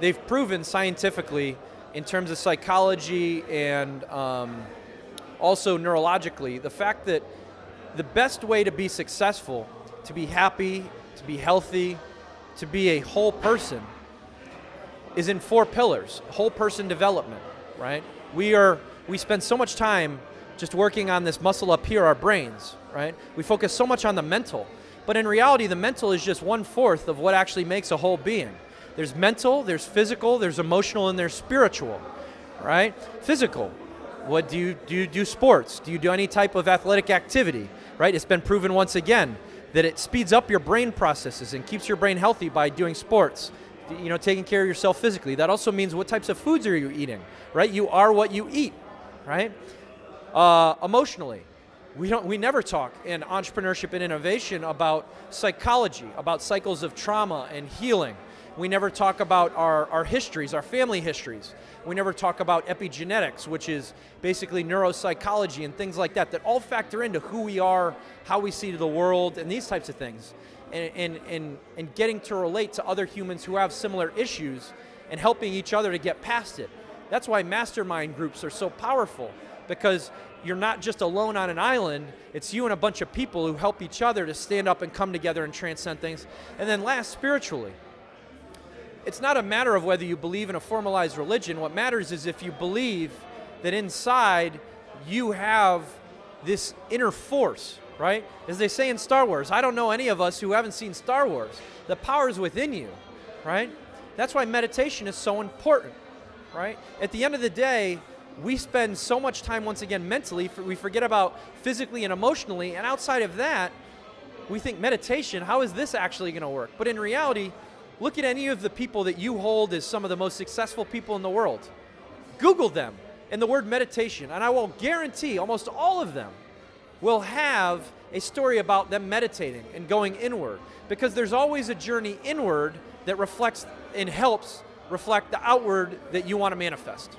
they've proven scientifically in terms of psychology and also neurologically, the fact that the best way to be successful, to be happy, to be healthy, to be a whole person is in 4 pillars, whole person development, right? We spend so much time just working on this muscle up here, our brains, right? We focus so much on the mental, but in reality, the mental is just 1/4 of what actually makes a whole being. There's mental, there's physical, there's emotional, and there's spiritual, right? Physical, what do you do sports? Do you do any type of athletic activity, right? It's been proven once again that it speeds up your brain processes and keeps your brain healthy by doing sports, taking care of yourself physically. That also means what types of foods are you eating, right? You are what you eat, right? Emotionally, we never talk in entrepreneurship and innovation about psychology, about cycles of trauma and healing. We never talk about our histories, our family histories. We never talk about epigenetics, which is basically neuropsychology and things like that all factor into who we are, how we see the world, and these types of things. And getting to relate to other humans who have similar issues and helping each other to get past it. That's why mastermind groups are so powerful, because you're not just alone on an island, it's you and a bunch of people who help each other to stand up and come together and transcend things. And then last, spiritually. It's not a matter of whether you believe in a formalized religion. What matters is if you believe that inside you have this inner force, right? As they say in Star Wars, I don't know any of us who haven't seen Star Wars. The power is within you, right? That's why meditation is so important, right? At the end of the day, we spend so much time, once again, mentally, we forget about physically and emotionally, and outside of that, we think meditation, how is this actually going to work? But in reality, look at any of the people that you hold as some of the most successful people in the world. Google them and the word meditation, and I will guarantee almost all of them will have a story about them meditating and going inward, because there's always a journey inward that reflects and helps reflect the outward that you want to manifest.